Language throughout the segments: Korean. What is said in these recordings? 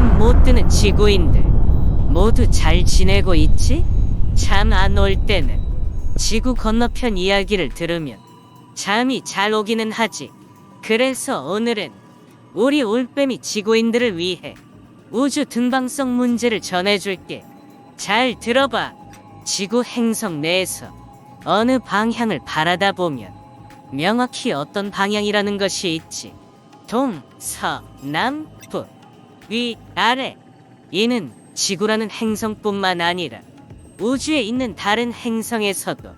잠 못 드는 지구인들 모두 잘 지내고 있지? 잠 안 올 때는 지구 건너편 이야기를 들으면 잠이 잘 오기는 하지. 그래서 오늘은 우리 올빼미 지구인들을 위해 우주 등방성 문제를 전해줄게. 잘 들어봐. 지구 행성 내에서 어느 방향을 바라다 보면 명확히 어떤 방향이라는 것이 있지. 동, 서, 남, 북, 위, 아래. 이는 지구라는 행성뿐만 아니라 우주에 있는 다른 행성에서도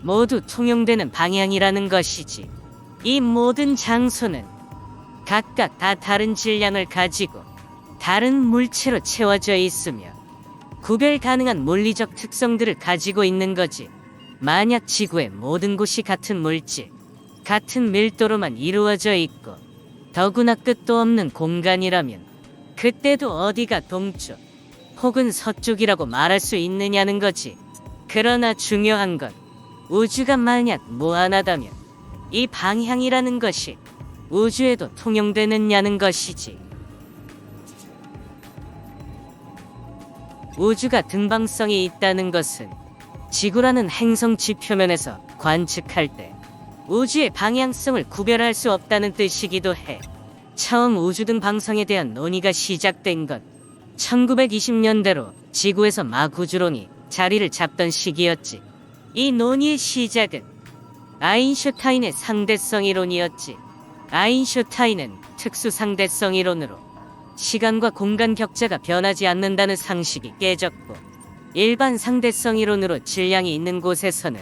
모두 통용되는 방향이라는 것이지. 이 모든 장소는 각각 다 다른 질량을 가지고 다른 물체로 채워져 있으며 구별 가능한 물리적 특성들을 가지고 있는 거지. 만약 지구의 모든 곳이 같은 물질, 같은 밀도로만 이루어져 있고 더구나 끝도 없는 공간이라면 그때도 어디가 동쪽 혹은 서쪽이라고 말할 수 있느냐는 거지. 그러나 중요한 건 우주가 만약 무한하다면 이 방향이라는 것이 우주에도 통용되느냐는 것이지. 우주가 등방성이 있다는 것은 지구라는 행성 지표면에서 관측할 때 우주의 방향성을 구별할 수 없다는 뜻이기도 해. 처음 우주 등방성에 대한 논의가 시작된 건 1920년대로 지구에서 막 우주론이 자리를 잡던 시기였지. 이 논의의 시작은 아인슈타인의 상대성 이론이었지. 아인슈타인은 특수 상대성 이론으로 시간과 공간 격자가 변하지 않는다는 상식이 깨졌고, 일반 상대성 이론으로 질량이 있는 곳에서는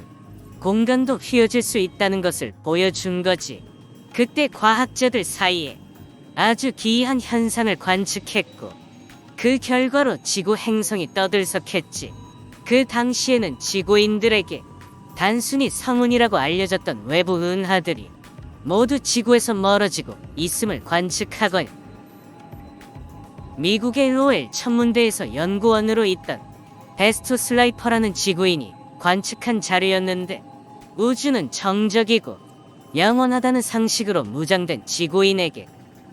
공간도 휘어질 수 있다는 것을 보여준 거지. 그때 과학자들 사이에 아주 기이한 현상을 관측했고 그 결과로 지구 행성이 떠들썩했지. 그 당시에는 지구인들에게 단순히 성운이라고 알려졌던 외부 은하들이 모두 지구에서 멀어지고 있음을 관측하거나 미국의 로엘 천문대에서 연구원으로 있던 베스트 슬라이퍼라는 지구인이 관측한 자료였는데, 우주는 정적이고 영원하다는 상식으로 무장된 지구인에게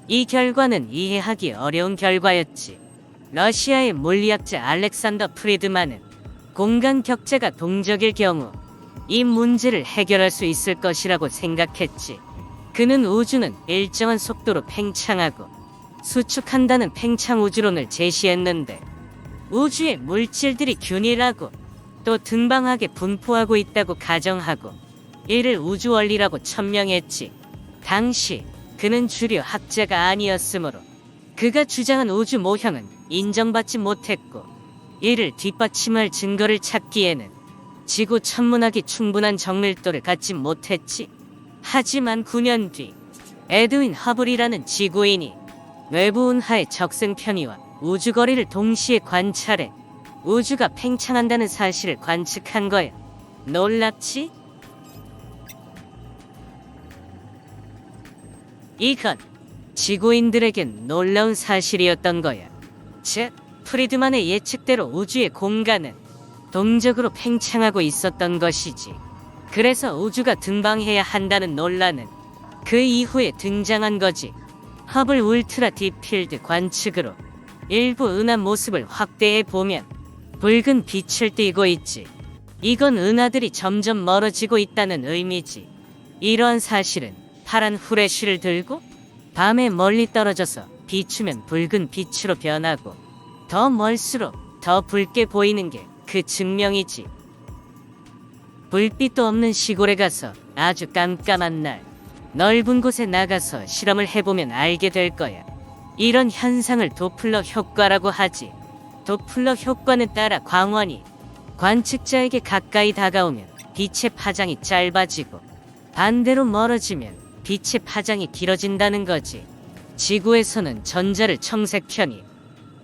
이 결과는 이해하기 어려운 결과였지. 러시아의 물리학자 알렉산더 프리드만은 공간 격자가 동적일 경우 이 문제를 해결할 수 있을 것이라고 생각했지. 그는 우주는 일정한 속도로 팽창하고 수축한다는 팽창 우주론을 제시했는데, 우주의 물질들이 균일하고 또 등방하게 분포하고 있다고 가정하고 이를 우주원리라고 천명했지. 당시 그는 주류 학자가 아니었으므로 그가 주장한 우주 모형은 인정받지 못했고, 이를 뒷받침할 증거를 찾기에는 지구 천문학이 충분한 정밀도를 갖지 못했지. 하지만 9년 뒤 에드윈 허블이라는 지구인이 외부 은하의 적생 편의와 우주 거리를 동시에 관찰해 우주가 팽창한다는 사실을 관측한 거야. 놀랍지? 이건 지구인들에겐 놀라운 사실이었던 거야. 즉, 프리드만의 예측대로 우주의 공간은 동적으로 팽창하고 있었던 것이지. 그래서 우주가 등방해야 한다는 논란은 그 이후에 등장한 거지. 허블 울트라 딥필드 관측으로 일부 은하 모습을 확대해 보면 붉은 빛을 띠고 있지. 이건 은하들이 점점 멀어지고 있다는 의미지. 이러한 사실은 파란 후레쉬를 들고 밤에 멀리 떨어져서 비추면 붉은 빛으로 변하고 더 멀수록 더 붉게 보이는 게 그 증명이지. 불빛도 없는 시골에 가서 아주 깜깜한 날 넓은 곳에 나가서 실험을 해보면 알게 될 거야. 이런 현상을 도플러 효과라고 하지. 도플러 효과는 따라 광원이 관측자에게 가까이 다가오면 빛의 파장이 짧아지고 반대로 멀어지면 빛의 파장이 길어진다는 거지. 지구에서는 전자를 청색 편이,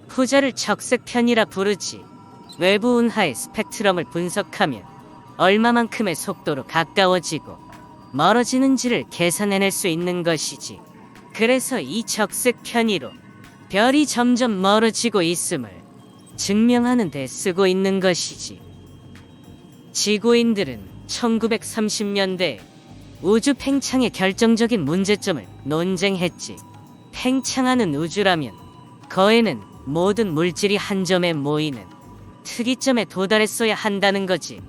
후자를 적색 편이라 부르지. 외부 은하의 스펙트럼을 분석하면 얼마만큼의 속도로 가까워지고 멀어지는지를 계산해낼 수 있는 것이지. 그래서 이 적색 편의로 별이 점점 멀어지고 있음을 증명하는 데 쓰고 있는 것이지. 지구인들은 1930년대에 우주 팽창의 결정적인 문제점을 논쟁했지. 팽창하는 우주라면 거에는 모든 물질이 한 점에 모이는 특이점에 도달했어야 한다는 거지.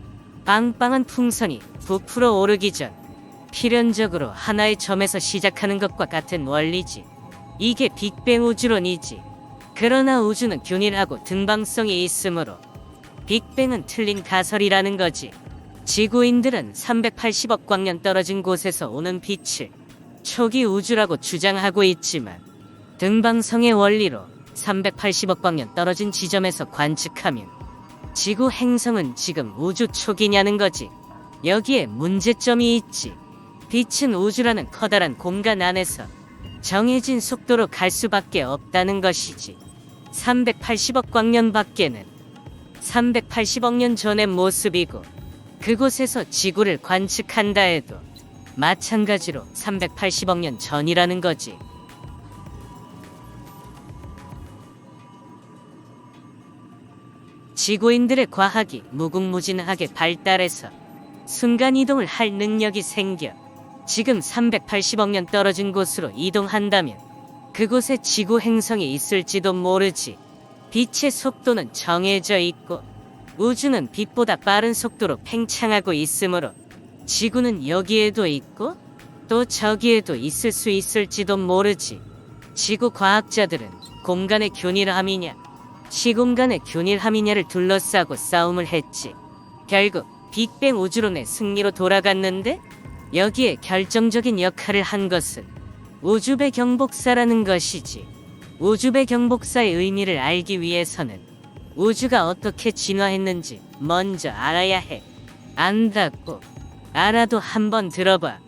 빵빵한 풍선이 부풀어 오르기 전 필연적으로 하나의 점에서 시작하는 것과 같은 원리지. 이게 빅뱅 우주론이지. 그러나 우주는 균일하고 등방성이 있으므로 빅뱅은 틀린 가설이라는 거지. 지구인들은 380억 광년 떨어진 곳에서 오는 빛을 초기 우주라고 주장하고 있지만 등방성의 원리로 380억 광년 떨어진 지점에서 관측하면 지구 행성은 지금 우주 초기냐는 거지. 여기에 문제점이 있지. 빛은 우주라는 커다란 공간 안에서 정해진 속도로 갈 수밖에 없다는 것이지. 380억 광년 밖에는 380억 년 전의 모습이고, 그곳에서 지구를 관측한다 해도 마찬가지로 380억 년 전이라는 거지. 지구인들의 과학이 무궁무진하게 발달해서 순간이동을 할 능력이 생겨 지금 380억 년 떨어진 곳으로 이동한다면 그곳에 지구 행성이 있을지도 모르지. 빛의 속도는 정해져 있고 우주는 빛보다 빠른 속도로 팽창하고 있으므로 지구는 여기에도 있고 또 저기에도 있을 수 있을지도 모르지. 지구 과학자들은 공간의 균일함이냐 시공간의 균일함이냐를 둘러싸고 싸움을 했지. 결국 빅뱅 우주론의 승리로 돌아갔는데 여기에 결정적인 역할을 한 것은 우주배 경복사라는 것이지. 우주배 경복사의 의미를 알기 위해서는 우주가 어떻게 진화했는지 먼저 알아야 해. 안다고? 알아도 한번 들어봐.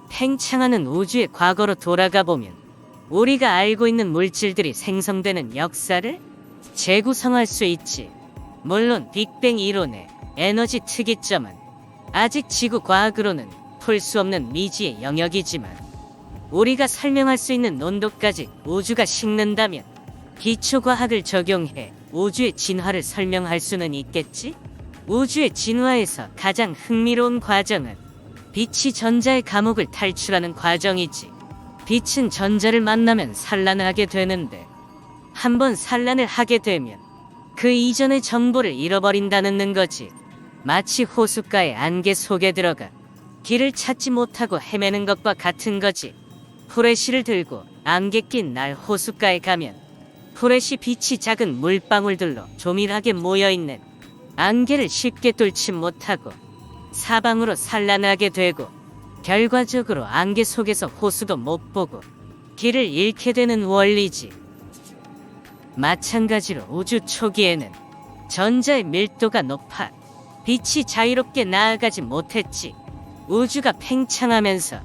팽창하는 우주의 과거로 돌아가 보면 우리가 알고 있는 물질들이 생성되는 역사를 재구성할 수 있지. 물론 빅뱅 이론의 에너지 특이점은 아직 지구 과학으로는 풀 수 없는 미지의 영역이지만 우리가 설명할 수 있는 온도까지 우주가 식는다면 기초과학을 적용해 우주의 진화를 설명할 수는 있겠지? 우주의 진화에서 가장 흥미로운 과정은 빛이 전자의 감옥을 탈출하는 과정이지. 빛은 전자를 만나면 산란을 하게 되는데 한번 산란을 하게 되면 그 이전의 정보를 잃어버린다는 거지. 마치 호숫가의 안개 속에 들어가 길을 찾지 못하고 헤매는 것과 같은 거지. 후레쉬를 들고 안개 낀 날 호숫가에 가면 후레쉬 빛이 작은 물방울들로 조밀하게 모여있는 안개를 쉽게 뚫지 못하고 사방으로 산란하게 되고 결과적으로 안개 속에서 호수도 못 보고 길을 잃게 되는 원리지. 마찬가지로 우주 초기에는 전자의 밀도가 높아 빛이 자유롭게 나아가지 못했지. 우주가 팽창하면서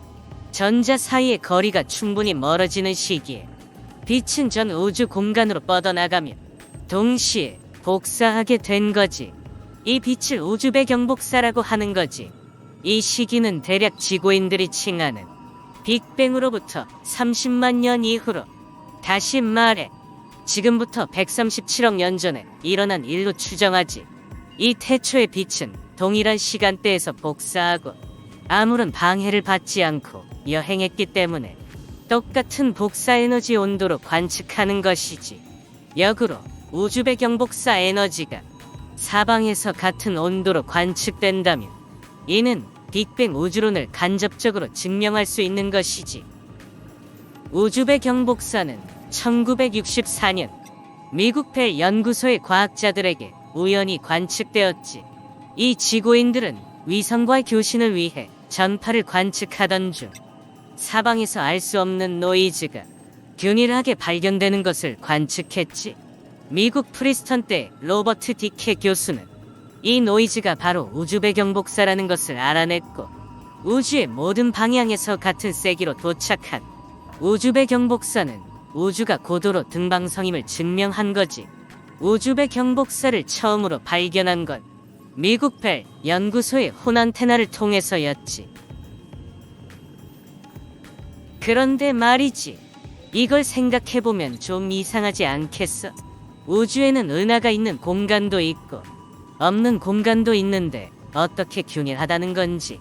전자 사이의 거리가 충분히 멀어지는 시기에 빛은 전 우주 공간으로 뻗어나가며 동시에 복사하게 된 거지. 이 빛을 우주배 경복사라고 하는 거지. 이 시기는 대략 지구인들이 칭하는 빅뱅으로부터 30만 년 이후로, 다시 말해 지금부터 137억 년 전에 일어난 일로 추정하지. 이 태초의 빛은 동일한 시간대에서 복사하고 아무런 방해를 받지 않고 여행했기 때문에 똑같은 복사 에너지 온도로 관측하는 것이지. 역으로 우주배 경복사 에너지가 사방에서 같은 온도로 관측된다면 이는 빅뱅 우주론을 간접적으로 증명할 수 있는 것이지. 우주배 경복사는 1964년 미국 벨 연구소의 과학자들에게 우연히 관측되었지. 이 지구인들은 위성과의 교신을 위해 전파를 관측하던 중 사방에서 알 수 없는 노이즈가 균일하게 발견되는 것을 관측했지. 미국 프리스턴 대 로버트 디케 교수는 이 노이즈가 바로 우주배 경복사라는 것을 알아냈고 우주의 모든 방향에서 같은 세기로 도착한 우주배 경복사는 우주가 고도로 등방성임을 증명한 거지. 우주배 경복사를 처음으로 발견한 건 미국 벨 연구소의 혼안테나를 통해서였지. 그런데 말이지, 이걸 생각해보면 좀 이상하지 않겠어? 우주에는 은하가 있는 공간도 있고 없는 공간도 있는데 어떻게 균일하다는 건지.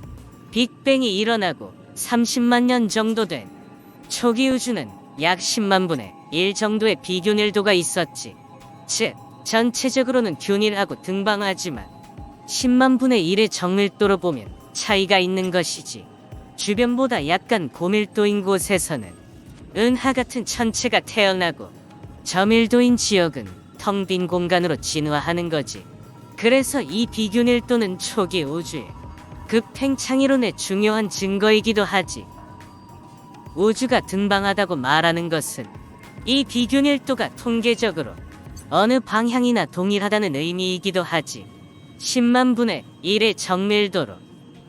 빅뱅이 일어나고 30만 년 정도 된 초기 우주는 약 10만 분의 1 정도의 비균일도가 있었지. 즉, 전체적으로는 균일하고 등방하지만 10만 분의 1의 정밀도로 보면 차이가 있는 것이지. 주변보다 약간 고밀도인 곳에서는 은하 같은 천체가 태어나고 저밀도인 지역은 텅 빈 공간으로 진화하는 거지. 그래서 이 비균일도는 초기 우주의 급팽창이론의 중요한 증거이기도 하지. 우주가 등방하다고 말하는 것은 이 비균일도가 통계적으로 어느 방향이나 동일하다는 의미이기도 하지. 10만 분의 1의 정밀도로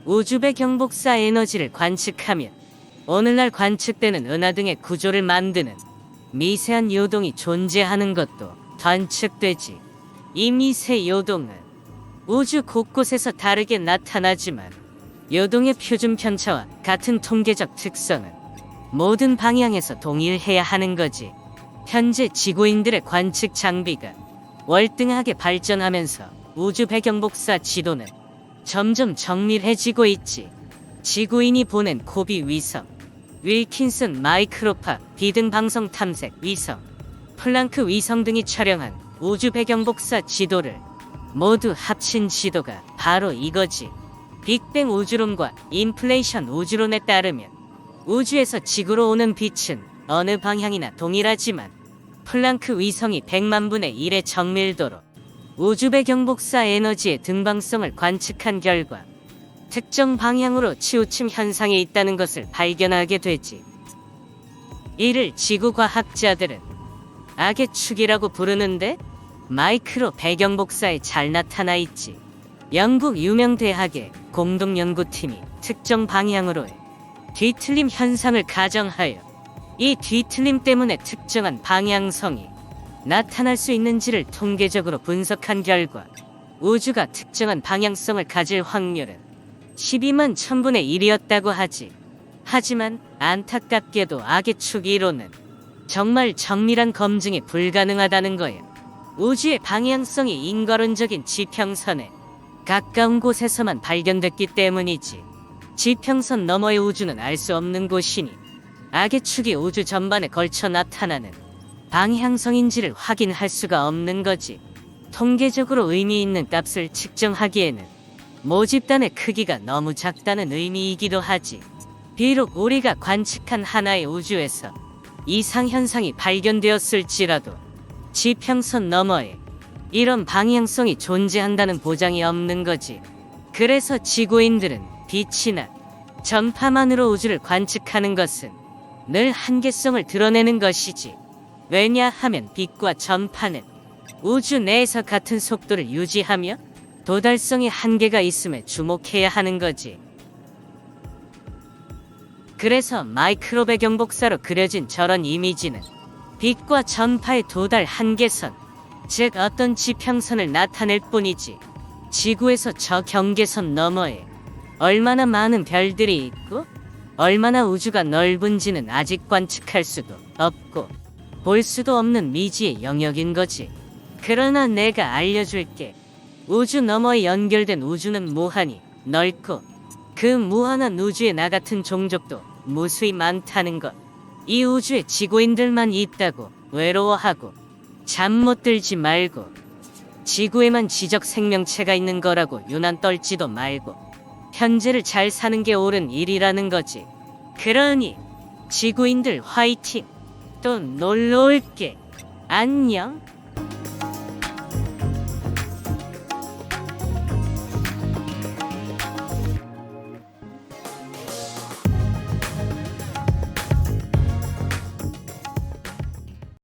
우주 배경복사 에너지를 관측하면 오늘날 관측되는 은하 등의 구조를 만드는 미세한 요동이 존재하는 것도 관측되지. 이 미세 요동은 우주 곳곳에서 다르게 나타나지만 요동의 표준 편차와 같은 통계적 특성은 모든 방향에서 동일해야 하는 거지. 현재 지구인들의 관측 장비가 월등하게 발전하면서 우주 배경복사 지도는 점점 정밀해지고 있지. 지구인이 보낸 코비 위성, 윌킨슨 마이크로파 비등 방송 탐색 위성, 플랑크 위성 등이 촬영한 우주 배경복사 지도를 모두 합친 지도가 바로 이거지. 빅뱅 우주론과 인플레이션 우주론에 따르면 우주에서 지구로 오는 빛은 어느 방향이나 동일하지만 플랑크 위성이 100만 분의 1의 정밀도로 우주 배경복사 에너지의 등방성을 관측한 결과 특정 방향으로 치우침 현상이 있다는 것을 발견하게 되지. 이를 지구과학자들은 악의 축이라고 부르는데 마이크로 배경복사에 잘 나타나 있지. 영국 유명 대학의 공동연구팀이 특정 방향으로의 뒤틀림 현상을 가정하여 이 뒤틀림 때문에 특정한 방향성이 나타날 수 있는지를 통계적으로 분석한 결과 우주가 특정한 방향성을 가질 확률은 12만 1000분의 1이었다고 하지. 하지만 안타깝게도 악의 축 이론은 정말 정밀한 검증이 불가능하다는 거야. 우주의 방향성이 인과론적인 지평선에 가까운 곳에서만 발견됐기 때문이지. 지평선 너머의 우주는 알 수 없는 곳이니 악의 축이 우주 전반에 걸쳐 나타나는 방향성인지를 확인할 수가 없는 거지. 통계적으로 의미 있는 값을 측정하기에는 모집단의 크기가 너무 작다는 의미이기도 하지. 비록 우리가 관측한 하나의 우주에서 이상현상이 발견되었을지라도 지평선 너머에 이런 방향성이 존재한다는 보장이 없는 거지. 그래서 지구인들은 빛이나 전파만으로 우주를 관측하는 것은 늘 한계성을 드러내는 것이지. 왜냐하면 빛과 전파는 우주 내에서 같은 속도를 유지하며 도달성의 한계가 있음에 주목해야 하는 거지. 그래서 마이크로 배경복사로 그려진 저런 이미지는 빛과 전파의 도달 한계선, 즉 어떤 지평선을 나타낼 뿐이지 지구에서 저 경계선 너머에 얼마나 많은 별들이 있고 얼마나 우주가 넓은지는 아직 관측할 수도 없고 볼 수도 없는 미지의 영역인 거지. 그러나 내가 알려줄게. 우주 너머에 연결된 우주는 무한히 넓고 그 무한한 우주에 나 같은 종족도 무수히 많다는 것. 이 우주에 지구인들만 있다고 외로워하고 잠 못 들지 말고 지구에만 지적 생명체가 있는 거라고 유난 떨지도 말고 현재를 잘 사는 게 옳은 일이라는 거지. 그러니 지구인들 화이팅! 또 놀러 올게. 안녕.